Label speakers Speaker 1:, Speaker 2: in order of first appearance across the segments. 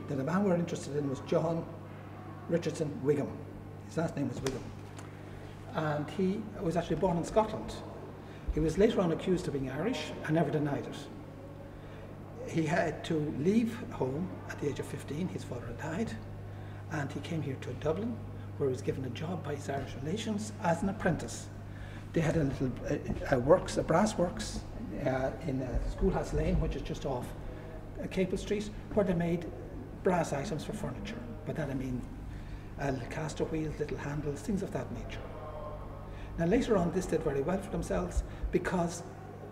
Speaker 1: Now, the man we're interested in was John Richardson Wigham. His last name was Wigham. And he was actually born in Scotland. He was later on accused of being Irish and never denied it. He had to leave home at the age of 15. His father had died, and he came here to Dublin, where he was given a job by his Irish relations as an apprentice. They had a little a brass works in Schoolhouse Lane, which is just off Capel Street, where they made brass items for furniture. By that I mean caster wheels, little handles, things of that nature. Now later on this did very well for themselves because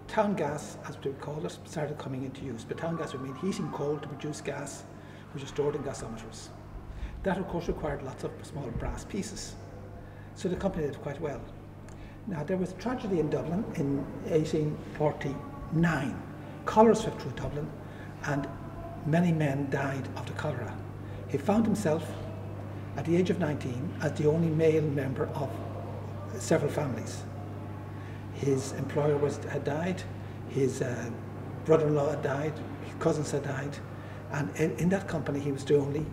Speaker 1: town gas, as we call it, started coming into use. But town gas would mean heating coal to produce gas, which is stored in gasometers. That of course required lots of small brass pieces. So the company did quite well. Now there was a tragedy in Dublin in 1849. Cholera swept through Dublin and many men died of the cholera. He found himself at the age of 19 as the only male member of several families. His employer had died, his brother-in-law had died, his cousins had died, and in that company he was the only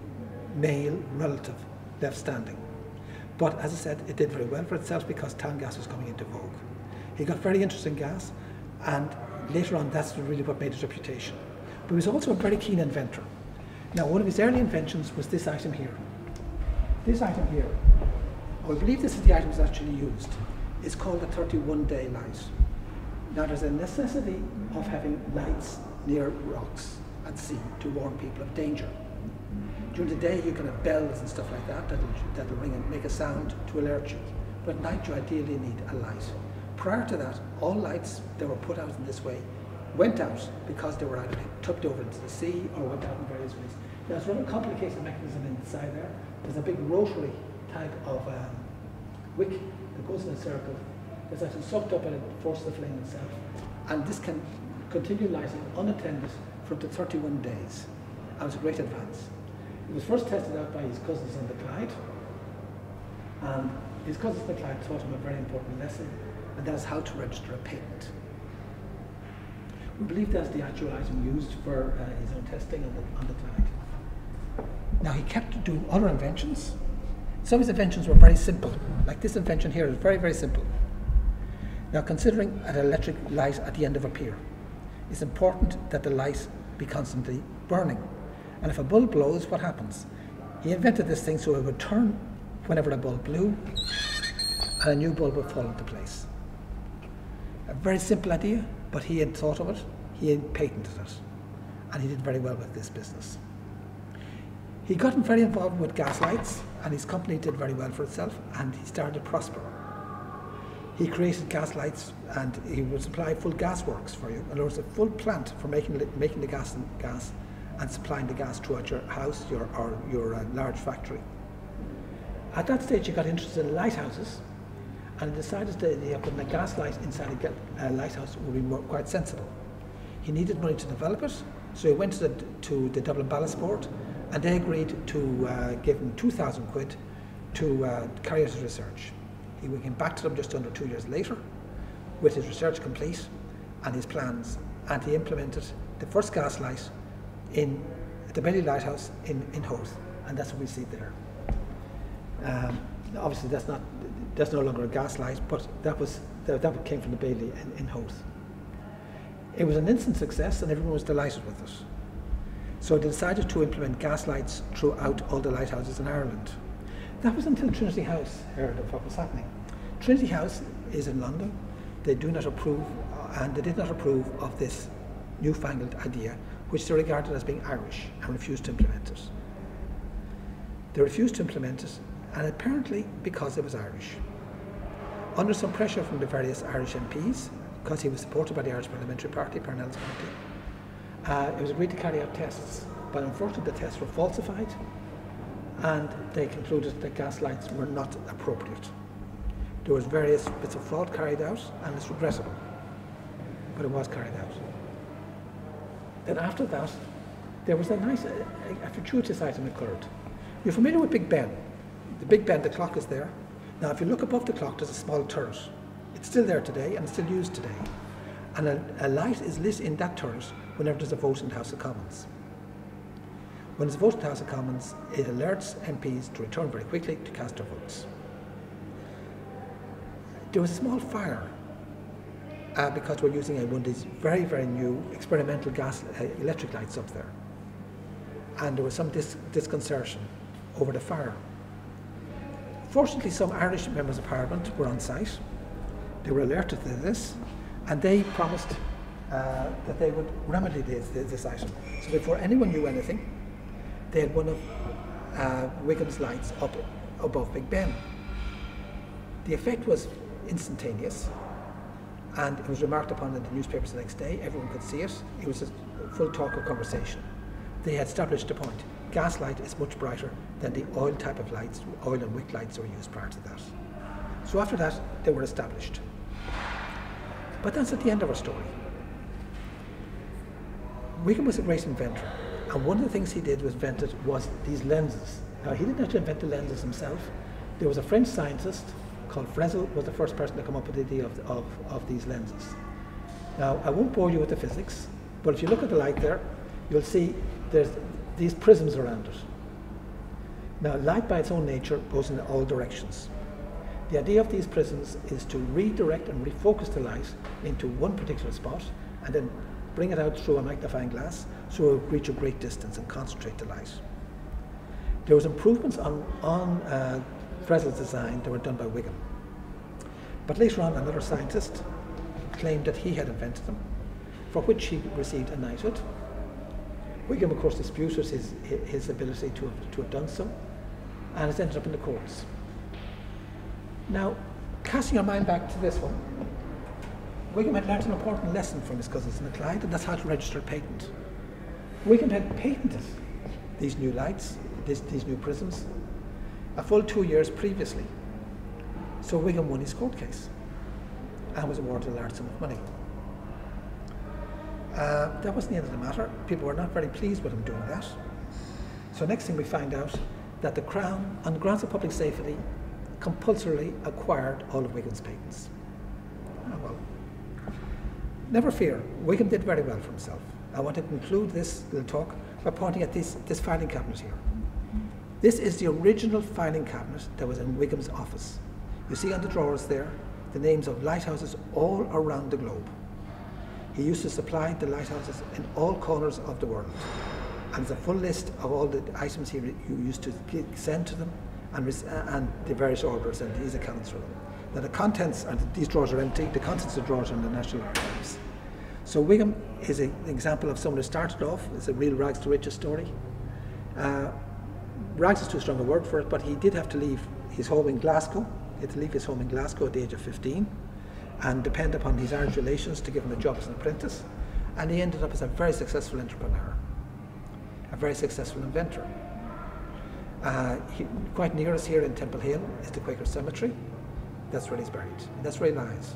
Speaker 1: male relative left standing. But as I said, it did very well for itself because town gas was coming into vogue. He got very interested in gas, and later on that's really what made his reputation. But he was also a very keen inventor. Now, one of his early inventions was this item here. This item here, I believe this is the item that's actually used. It's called a 31-day light. Now, there's a necessity of having lights near rocks at sea to warn people of danger. During the day, you can have bells and stuff like that that'll ring and make a sound to alert you. But at night, you ideally need a light. Prior to that, all lights that were put out in this way went out because they were either tipped over into the sea or went out in various ways. Now, it's a rather complicated mechanism inside there. There's a big rotary type of wick that goes in a circle that's actually sucked up by the force of the flame itself. And this can continue lighting unattended for up to 31 days. And it's a great advance. It was first tested out by his cousins on the Clyde. And his cousins on the Clyde taught him a very important lesson, and that is how to register a patent. We believe that's the actual item used for his own testing on the Clyde. Now, he kept doing other inventions. Some of his inventions were very simple, like this invention here is very, very simple. Now, considering an electric light at the end of a pier, it's important that the light be constantly burning. And if a bulb blows, what happens? He invented this thing so it would turn whenever a bulb blew, and a new bulb would fall into place. A very simple idea, but he had thought of it, he had patented it, and he did very well with this business. He got very involved with gas lights, and his company did very well for itself, and he started to prosper. He created gas lights, and he would supply full gas works for you. And there was a full plant for making the gas and supplying the gas throughout your house, your large factory. At that stage, he got interested in lighthouses, and he decided that putting a gas light inside a lighthouse would be quite sensible. He needed money to develop it, so he went to the Dublin Ballast Board, and they agreed to give him 2,000 quid to carry out his research. He came back to them just under 2 years later with his research complete and his plans, and he implemented the first gas light in the Baily Lighthouse in Howth, and that's what we see there. Obviously, that's no longer a gas light, but that came from the Baily in Howth. It was an instant success, and everyone was delighted with it. So they decided to implement gas lights throughout all the lighthouses in Ireland. That was until Trinity House heard of what was happening. Trinity House is in London. They do not approve, and they did not approve of this newfangled idea, which they regarded as being Irish, and refused to implement it. They refused to implement it, and apparently because it was Irish. Under some pressure from the various Irish MPs, because he was supported by the Irish Parliamentary Party, Parnell's party, it was agreed to carry out tests, but unfortunately the tests were falsified, and they concluded that gas lights were not appropriate. There was various bits of fraud carried out, and it's regrettable, but it was carried out. Then after that, there was a fortuitous item occurred. You're familiar with Big Ben? The Big Ben, the clock is there. Now, if you look above the clock, there's a small turret. It's still there today, and it's still used today. And a light is lit in that turret whenever there's a vote in the House of Commons. When it's voted to House of Commons, it alerts MPs to return very quickly to cast their votes. There was a small fire because we're using one of these very, very new experimental electric lights up there. And there was some disconcertion over the fire. Fortunately, some Irish members of Parliament were on site. They were alerted to this, and they promised that they would remedy this item. So before anyone knew anything, they had one of Wigham's lights up above Big Ben. The effect was instantaneous, and it was remarked upon in the newspapers the next day. Everyone could see it. It was a full talk of conversation. They had established a point. Gaslight is much brighter than the oil type of lights, oil and wick lights that were used prior to that. So after that, they were established. But that's at the end of our story. Wigham was a great inventor, and one of the things he did was these lenses. Now, he didn't actually invent the lenses himself. There was a French scientist called Fresnel, was the first person to come up with the idea of these lenses. Now, I won't bore you with the physics, but if you look at the light there, you'll see there's these prisms around it. Now, light by its own nature goes in all directions. The idea of these prisms is to redirect and refocus the light into one particular spot and then bring it out through a magnifying glass so it will reach a great distance and concentrate the light. There was improvements on Fresnel's design that were done by Wigham. But later on, another scientist claimed that he had invented them, for which he received a knighthood. Wigham, of course, disputed his ability to have done so, and has ended up in the courts. Now, casting our mind back to this one, Wigham had learnt an important lesson from his cousins in the Clyde, and that's how to register a patent. Wigham had patented these new lights, these new prisms, a full 2 years previously. So Wigham won his court case and was awarded a large sum of money. That wasn't the end of the matter. People were not very pleased with him doing that. So next thing we find out that the Crown, on grounds of public safety, compulsorily acquired all of Wigham's patents. Oh, well. Never fear, Wigham did very well for himself. I want to conclude this little talk by pointing at this filing cabinet here. This is the original filing cabinet that was in Wigham's office. You see on the drawers there the names of lighthouses all around the globe. He used to supply the lighthouses in all corners of the world. And there's a full list of all the items he used to send to them and the various orders and these accounts for them. Now the contents, and these drawers are empty, the contents of the drawers are in the National Archives. So Wigham is an example of someone who started off, it's a real rags to riches story. Rags is too strong a word for it, but he did have to leave his home in Glasgow. He had to leave his home in Glasgow at the age of 15 and depend upon his Irish relations to give him a job as an apprentice. And he ended up as a very successful entrepreneur, a very successful inventor. Quite near us here in Temple Hill is the Quaker Cemetery. That's where he's buried, and that's where he lies.